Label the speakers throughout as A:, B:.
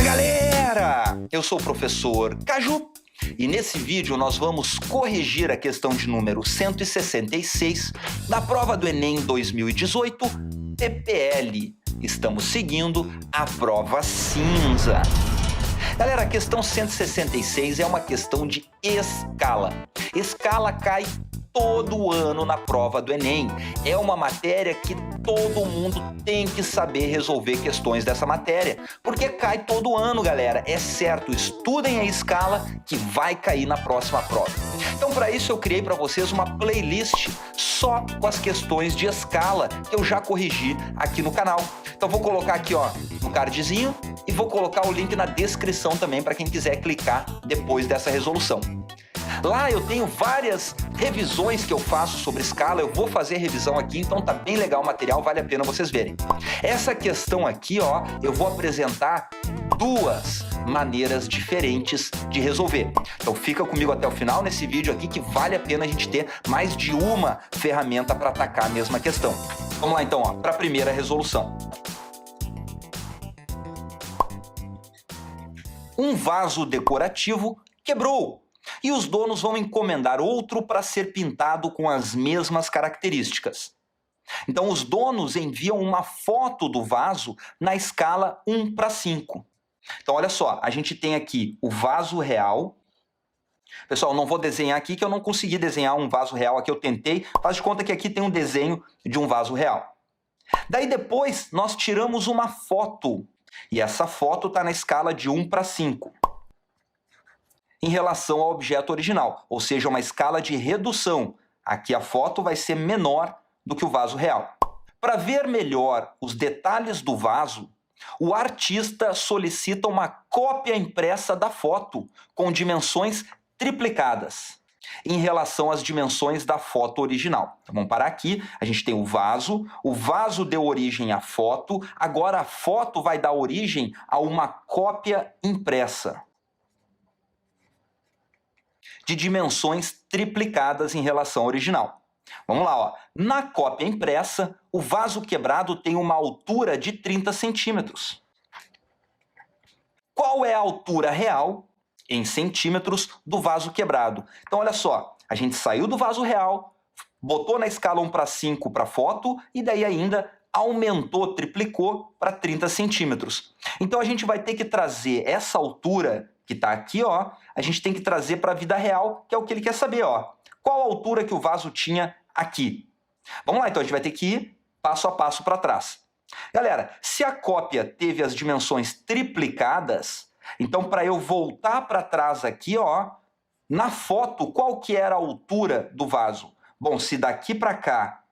A: Galera! Eu sou o professor Caju e nesse vídeo nós vamos corrigir a questão de número 166 da prova do Enem 2018, TPL. Estamos seguindo a prova cinza. Galera, a questão 166 é uma questão de escala. Escala cai todo ano na prova do Enem. É uma matéria que todo mundo tem que saber resolver questões dessa matéria, porque cai todo ano, galera. É certo, estudem a escala que vai cair na próxima prova. Então, para isso, eu criei para vocês uma playlist só com as questões de escala que eu já corrigi aqui no canal. Então, vou colocar aqui, ó, no cardzinho e vou colocar o link na descrição também para quem quiser clicar depois dessa resolução. Lá eu tenho várias revisões que eu faço sobre escala, eu vou fazer revisão aqui, então tá bem legal o material, vale a pena vocês verem. Essa questão aqui, ó, eu vou apresentar duas maneiras diferentes de resolver. Então fica comigo até o final nesse vídeo aqui que vale a pena a gente ter mais de uma ferramenta para atacar a mesma questão. Vamos lá então, ó, para a primeira resolução. Um vaso decorativo quebrou e os donos vão encomendar outro para ser pintado com as mesmas características. Então os donos enviam uma foto do vaso na escala 1:5. Então olha só, a gente tem aqui o vaso real. Pessoal, não vou desenhar aqui que eu não consegui desenhar um vaso real aqui, eu tentei. Faz de conta que aqui tem um desenho de um vaso real. Daí depois nós tiramos uma foto e essa foto está na escala de 1:5. Em relação ao objeto original, ou seja, uma escala de redução. Aqui a foto vai ser menor do que o vaso real. Para ver melhor os detalhes do vaso, o artista solicita uma cópia impressa da foto com dimensões triplicadas em relação às dimensões da foto original. Então, vamos parar aqui, a gente tem o vaso deu origem à foto, agora a foto vai dar origem a uma cópia impressa de dimensões triplicadas em relação ao original. Vamos lá, ó. Na cópia impressa, o vaso quebrado tem uma altura de 30 centímetros. Qual é a altura real, em centímetros, do vaso quebrado? Então, olha só, a gente saiu do vaso real, botou na escala 1:5 para a foto e daí ainda aumentou, triplicou para 30 centímetros. Então, a gente vai ter que trazer essa altura que está aqui, ó, a gente tem que trazer para a vida real, que é o que ele quer saber, ó. Qual a altura que o vaso tinha aqui? Vamos lá, então a gente vai ter que ir passo a passo para trás. Galera, se a cópia teve as dimensões triplicadas, então para eu voltar para trás aqui, ó, na foto, qual que era a altura do vaso? Bom, se daqui para cá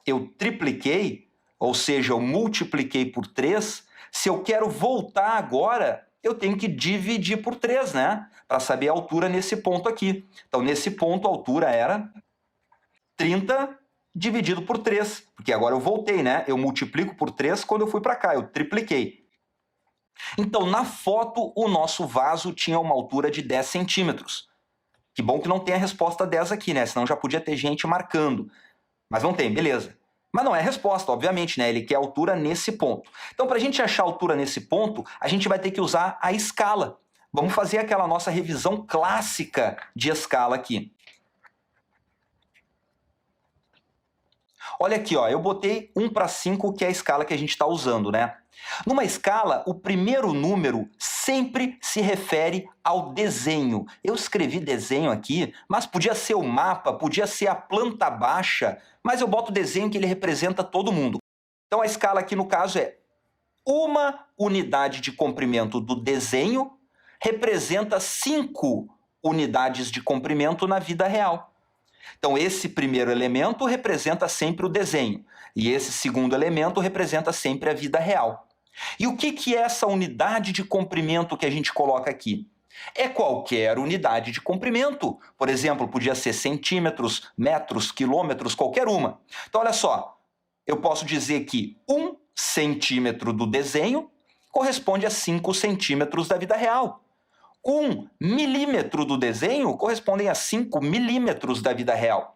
A: eu tripliquei, ou seja, eu multipliquei por 3, se eu quero voltar agora, eu tenho que dividir por 3, né? Para saber a altura nesse ponto aqui. Então, nesse ponto, a altura era 30 dividido por 3. Porque agora eu voltei, né? Eu multiplico por 3 quando eu fui para cá, eu tripliquei. Então, na foto, o nosso vaso tinha uma altura de 10 centímetros. Que bom que não tem a resposta 10 aqui, né? Senão já podia ter gente marcando. Mas não tem, beleza. Mas não é a resposta, obviamente, né? Ele quer altura nesse ponto. Então, para a gente achar a altura nesse ponto, a gente vai ter que usar a escala. Vamos fazer aquela nossa revisão clássica de escala aqui. Olha aqui, ó, eu botei 1:5, que é a escala que a gente está usando, né? Numa escala, o primeiro número sempre se refere ao desenho. Eu escrevi desenho aqui, mas podia ser o mapa, podia ser a planta baixa, mas eu boto o desenho que ele representa todo mundo. Então a escala aqui no caso é uma unidade de comprimento do desenho representa 5 unidades de comprimento na vida real. Então esse primeiro elemento representa sempre o desenho e esse segundo elemento representa sempre a vida real. E o que é essa unidade de comprimento que a gente coloca aqui? É qualquer unidade de comprimento. Por exemplo, podia ser centímetros, metros, quilômetros, qualquer uma. Então, olha só, eu posso dizer que 1 centímetro do desenho corresponde a 5 centímetros da vida real. 1 milímetro do desenho corresponde a 5 milímetros da vida real.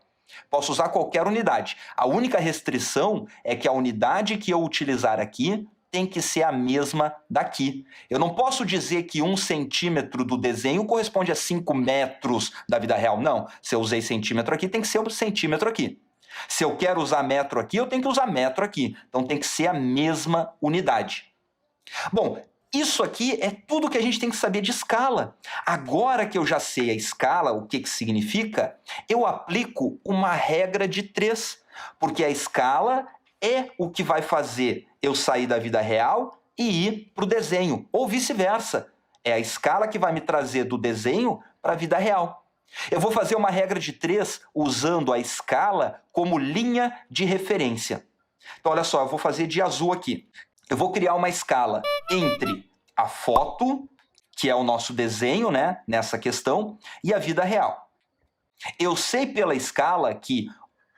A: Posso usar qualquer unidade. A única restrição é que a unidade que eu utilizar aqui tem que ser a mesma daqui. Eu não posso dizer que 1 centímetro do desenho corresponde a 5 metros da vida real. Não, se eu usei centímetro aqui, tem que ser 1 centímetro aqui. Se eu quero usar metro aqui, eu tenho que usar metro aqui. Então tem que ser a mesma unidade. Bom, isso aqui é tudo que a gente tem que saber de escala. Agora que eu já sei a escala, o que significa, eu aplico uma regra de 3, porque a escala é o que vai fazer eu sair da vida real e ir para o desenho, ou vice-versa. É a escala que vai me trazer do desenho para a vida real. Eu vou fazer uma regra de 3 usando a escala como linha de referência. Então, olha só, eu vou fazer de azul aqui. Eu vou criar uma escala entre a foto, que é o nosso desenho, né, nessa questão, e a vida real. Eu sei pela escala que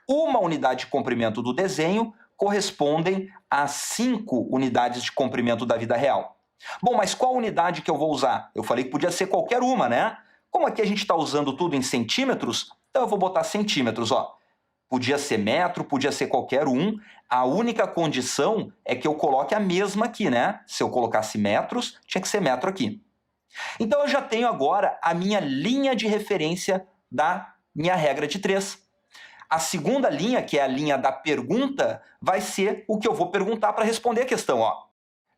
A: uma unidade de comprimento do desenho correspondem a 5 unidades de comprimento da vida real. Bom, mas qual unidade que eu vou usar? Eu falei que podia ser qualquer uma, né? Como aqui a gente está usando tudo em centímetros, então eu vou botar centímetros, ó. Podia ser metro, podia ser qualquer um. A única condição é que eu coloque a mesma aqui, né? Se eu colocasse metros, tinha que ser metro aqui. Então eu já tenho agora a minha linha de referência da minha regra de 3. A segunda linha, que é a linha da pergunta, vai ser o que eu vou perguntar para responder a questão, ó.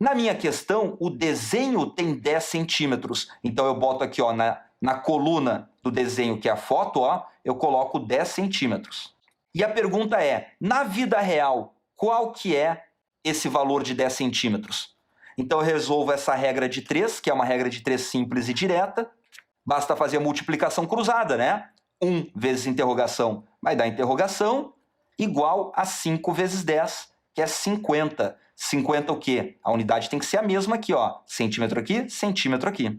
A: Na minha questão, o desenho tem 10 centímetros. Então eu boto aqui, ó, na coluna do desenho, que é a foto, ó, eu coloco 10 centímetros. E a pergunta é, na vida real, qual que é esse valor de 10 centímetros? Então eu resolvo essa regra de 3, que é uma regra de 3 simples e direta. Basta fazer a multiplicação cruzada, né? 1 vezes interrogação vai dar interrogação, igual a 5 vezes 10, que é 50. 50 o quê? A unidade tem que ser a mesma aqui, ó. Centímetro aqui, centímetro aqui.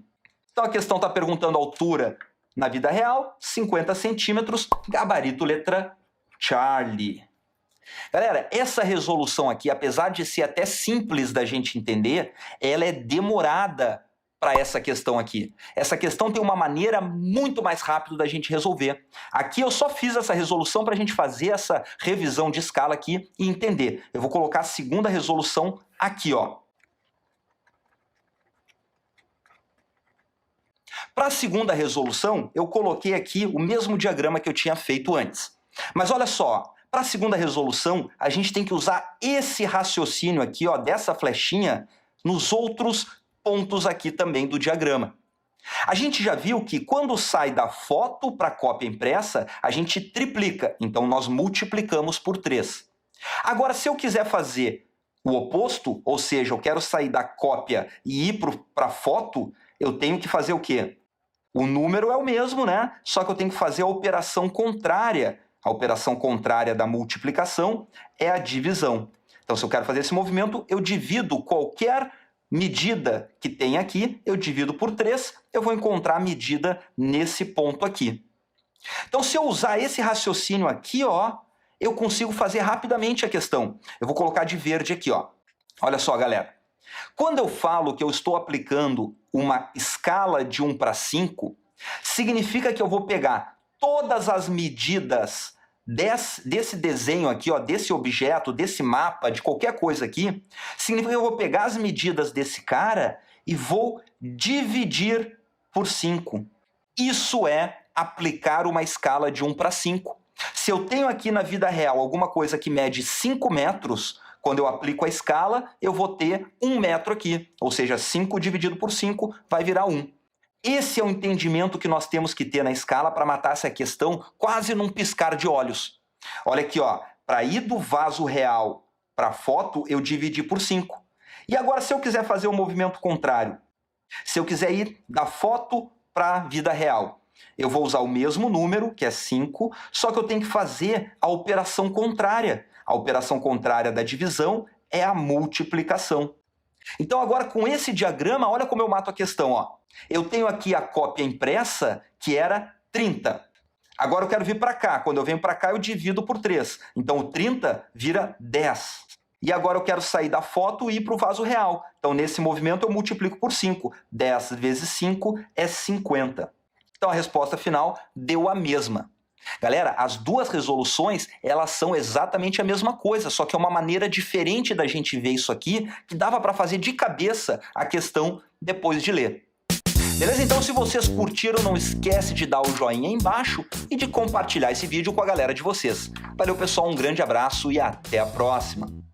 A: Então a questão está perguntando a altura na vida real, 50 centímetros, gabarito letra Charlie. Galera, essa resolução aqui, apesar de ser até simples da gente entender, ela é demorada para essa questão aqui. Essa questão tem uma maneira muito mais rápida da gente resolver. Aqui eu só fiz essa resolução para a gente fazer essa revisão de escala aqui e entender. Eu vou colocar a segunda resolução aqui, ó. Para a segunda resolução, eu coloquei aqui o mesmo diagrama que eu tinha feito antes. Mas olha só, para a segunda resolução, a gente tem que usar esse raciocínio aqui, ó, dessa flechinha, nos outros pontos aqui também do diagrama. A gente já viu que quando sai da foto para a cópia impressa, a gente triplica, então nós multiplicamos por 3. Agora, se eu quiser fazer o oposto, ou seja, eu quero sair da cópia e ir para a foto, eu tenho que fazer o quê? O número é o mesmo, né? Só que eu tenho que fazer a operação contrária. A operação contrária da multiplicação é a divisão. Então, se eu quero fazer esse movimento, eu divido qualquer medida que tem aqui, eu divido por 3, eu vou encontrar a medida nesse ponto aqui. Então, se eu usar esse raciocínio aqui, ó, eu consigo fazer rapidamente a questão. Eu vou colocar de verde aqui, ó. Olha só, galera. Quando eu falo que eu estou aplicando uma escala de 1 para 5, significa que eu vou pegar todas as medidas desse desenho aqui, ó, desse objeto, desse mapa, de qualquer coisa aqui, significa que eu vou pegar as medidas desse cara e vou dividir por 5. Isso é aplicar uma escala de 1 para 5. Se eu tenho aqui na vida real alguma coisa que mede 5 metros, quando eu aplico a escala, eu vou ter 1 metro aqui. Ou seja, 5 dividido por 5 vai virar 1. Esse é o entendimento que nós temos que ter na escala para matar essa questão quase num piscar de olhos. Olha aqui, ó, para ir do vaso real para a foto, eu dividi por 5. E agora, se eu quiser fazer o movimento contrário, se eu quiser ir da foto para a vida real, eu vou usar o mesmo número, que é 5, só que eu tenho que fazer a operação contrária. A operação contrária da divisão é a multiplicação. Então agora com esse diagrama, olha como eu mato a questão, ó. Eu tenho aqui a cópia impressa, que era 30. Agora eu quero vir para cá. Quando eu venho para cá, eu divido por 3. Então o 30 vira 10. E agora eu quero sair da foto e ir para o vaso real. Então nesse movimento eu multiplico por 5. 10 vezes 5 é 50. Então a resposta final deu a mesma. Galera, as duas resoluções, elas são exatamente a mesma coisa, só que é uma maneira diferente da gente ver isso aqui, que dava para fazer de cabeça a questão depois de ler. Beleza? Então, se vocês curtiram, não esquece de dar o joinha aí embaixo e de compartilhar esse vídeo com a galera de vocês. Valeu, pessoal, um grande abraço e até a próxima!